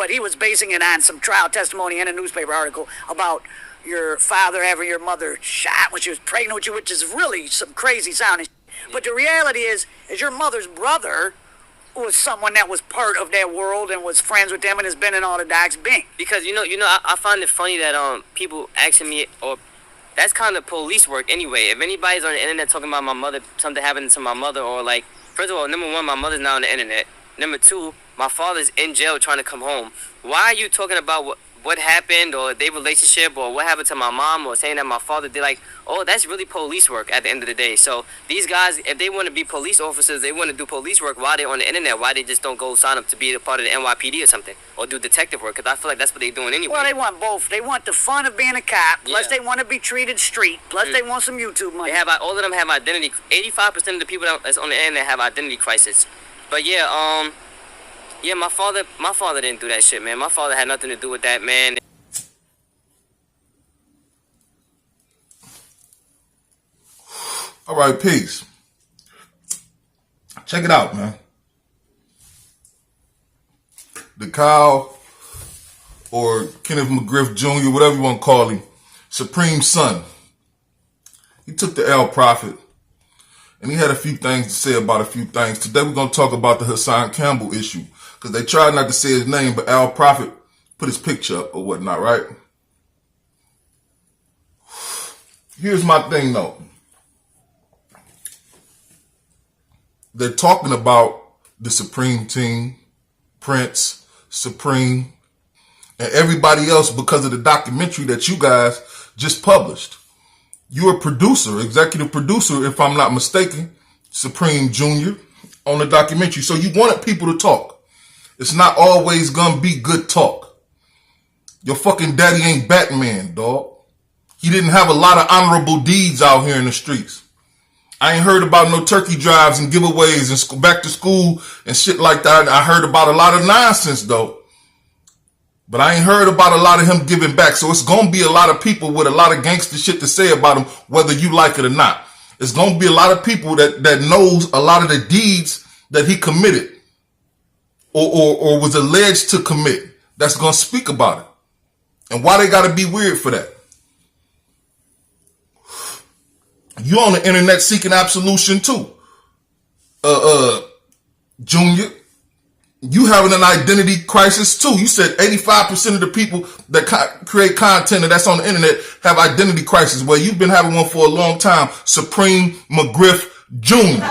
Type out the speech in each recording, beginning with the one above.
but he was basing it on some trial testimony in a newspaper article about your father having your mother shot when she was pregnant with you, which is really some crazy sounding. But the reality is your mother's brother was someone that was part of that world and was friends with them and has been in all the docs bing. Because I find it funny that people asking me, or that's kind of police work anyway. If anybody's on the internet talking about my mother, something happened to my mother, or like, first of all, number one, my mother's not on the internet. Number two, my father's in jail trying to come home. Why are you talking about what happened, or their relationship, or what happened to my mom, or saying that my father did? Like, oh, that's really police work at the end of the day. So these guys, if they want to be police officers, they want to do police work while they're on the internet. Why they just don't go sign up to be a part of the NYPD or something, or do detective work? Because I feel like that's what they're doing anyway. Well, they want both. They want the fun of being a cop, plus they want to be treated street, plus they want some YouTube money. They have, all of them have identity. 85% of the people that's on the internet have identity crisis. But yeah, my father didn't do that shit, man. My father had nothing to do with that, man. All right, peace. Check it out, man. The Kyle, or Kenneth McGriff Jr., whatever you want to call him, Supreme Son. He took the L Prophet, and he had a few things to say about a few things. Today we're going to talk about the Hassan Campbell issue, because they tried not to say his name, but Al Prophet put his picture up or whatnot, right? Here's my thing, though. They're talking about the Supreme team, Prince, Supreme, and everybody else because of the documentary that you guys just published. You're a producer, executive producer, if I'm not mistaken, Supreme Jr., on the documentary. So you wanted people to talk. It's not always gonna be good talk. Your fucking daddy ain't Batman, dog. He didn't have a lot of honorable deeds out here in the streets. I ain't heard about no turkey drives and giveaways and back to school and shit like that. I heard about a lot of nonsense, though. But I ain't heard about a lot of him giving back. So it's going to be a lot of people with a lot of gangster shit to say about him, whether you like it or not. It's going to be a lot of people that knows a lot of the deeds that he committed or was alleged to commit that's going to speak about it. And why they got to be weird for that. You on the internet seeking absolution too. Junior, you having an identity crisis too. You said 85% of the people that create content that's on the internet have identity crisis. Well, you've been having one for a long time. Supreme McGriff Jr.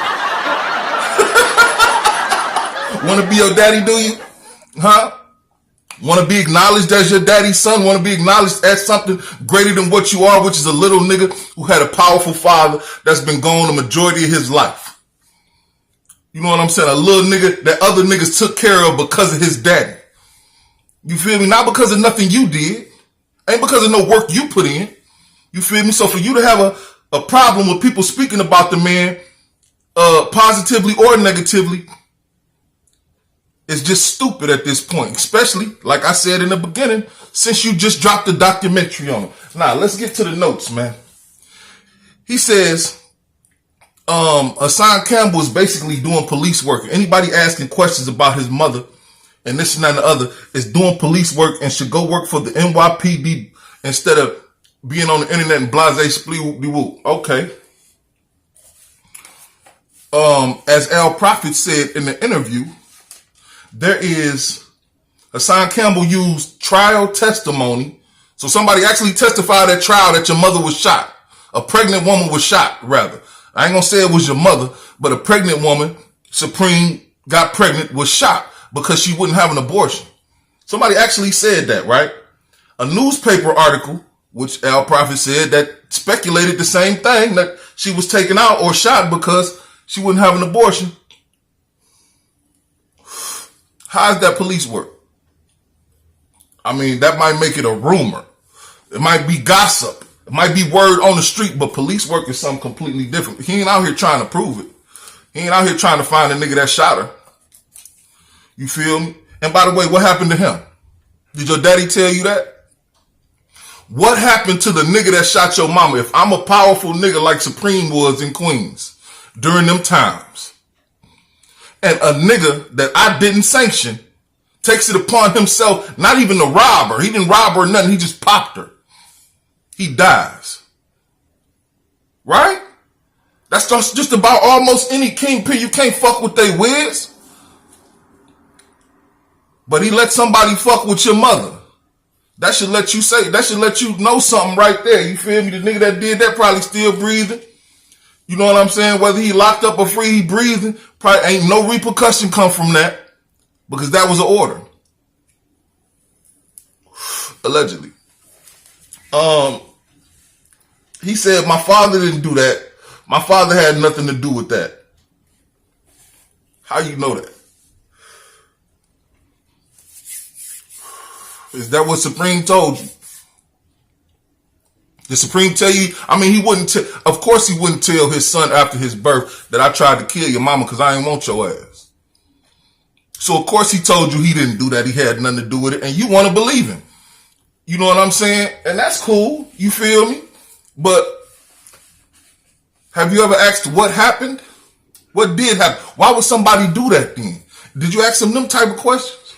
Want to be your daddy, do you? Huh? Want to be acknowledged as your daddy's son? Want to be acknowledged as something greater than what you are, which is a little nigga who had a powerful father that's been gone the majority of his life. You know what I'm saying? A little nigga that other niggas took care of because of his daddy. You feel me? Not because of nothing you did. Ain't because of no work you put in. You feel me? So for you to have a problem with people speaking about the man, positively or negatively, it's just stupid at this point, especially, like I said in the beginning, since you just dropped the documentary on him. Now, let's get to the notes, man. He says, Hassan Campbell is basically doing police work. Anybody asking questions about his mother and this and that and the other is doing police work and should go work for the NYPD instead of being on the internet and blase splee-whoop-de-whoop. Okay. As Al Prophet said in the interview, there is Hassan Campbell used trial testimony. So somebody actually testified at trial that your mother was shot. A pregnant woman was shot, rather. I ain't gonna say it was your mother, but a pregnant woman, Supreme, got pregnant, was shot because she wouldn't have an abortion. Somebody actually said that, right? A newspaper article, which Al Prophet said, that speculated the same thing, that she was taken out or shot because she wouldn't have an abortion. How's that police work? I mean, that might make it a rumor. It might be gossip. It might be word on the street, but police work is something completely different. He ain't out here trying to prove it. He ain't out here trying to find a nigga that shot her. You feel me? And by the way, what happened to him? Did your daddy tell you that? What happened to the nigga that shot your mama? If I'm a powerful nigga like Supreme was in Queens during them times, and a nigga that I didn't sanction Takes it upon himself, not even to rob her. He didn't rob her or nothing. He just popped her. He dies. Right? That's just about almost any kingpin. You can't fuck with they wiz. But he let somebody fuck with your mother. That should let you know something right there. You feel me? The nigga that did that probably still breathing. You know what I'm saying? Whether he locked up or free, he breathing. Probably ain't no repercussion come from that. Because that was an order. Allegedly. He said, my father didn't do that. My father had nothing to do with that. How you know that? Is that what Supreme told you? Did Supreme tell you? I mean, he wouldn't of course he wouldn't tell his son after his birth that I tried to kill your mama because I ain't want your ass. So, of course, he told you he didn't do that. He had nothing to do with it. And you want to believe him. You know what I'm saying? And that's cool. You feel me? But have you ever asked what happened? What did happen? Why would somebody do that then? Did you ask them type of questions?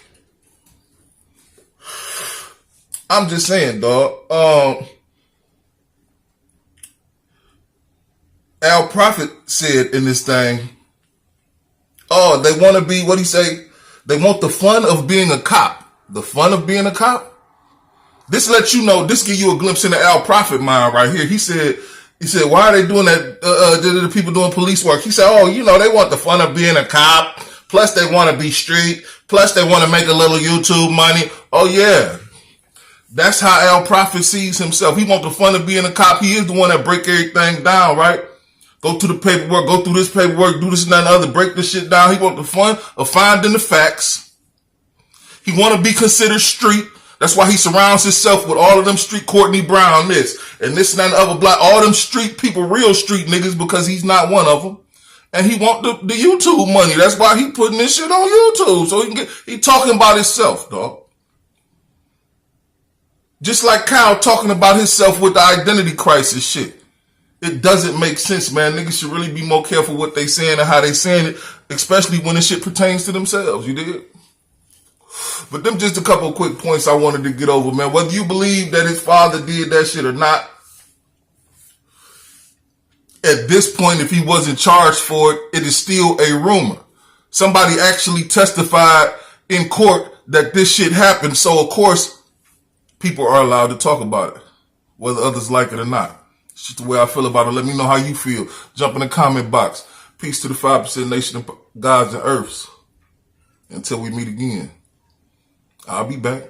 I'm just saying, dog. Al Prophet said in this thing, oh, they want to be, what'd he say? They want the fun of being a cop. The fun of being a cop? This lets you know, this give you a glimpse into Al Prophet mind right here. He said, why are they doing that? The people doing police work. He said, oh, you know, they want the fun of being a cop. Plus they want to be street. Plus they want to make a little YouTube money. Oh yeah. That's how Al Prophet sees himself. He want the fun of being a cop. He is the one that break everything down, right? Go through the paperwork, go through this paperwork, do this and that and the other, break this shit down. He want the fun of finding the facts. He want to be considered street. That's why he surrounds himself with all of them street Courtney Brown, this and that and the other black, all them street people, real street niggas, because he's not one of them. And he want the YouTube money. That's why he putting this shit on YouTube. So he talking about himself, dog. Just like Kyle talking about himself with the identity crisis shit. It doesn't make sense, man. Niggas should really be more careful what they saying and how they saying it, especially when this shit pertains to themselves. You dig? But them just a couple of quick points I wanted to get over, man. Whether you believe that his father did that shit or not, at this point, if he wasn't charged for it, it is still a rumor. Somebody actually testified in court that this shit happened. So, of course, people are allowed to talk about it, whether others like it or not. It's just the way I feel about it. Let me know how you feel. Jump in the comment box. Peace to the 5% nation of gods and earths. Until we meet again. I'll be back.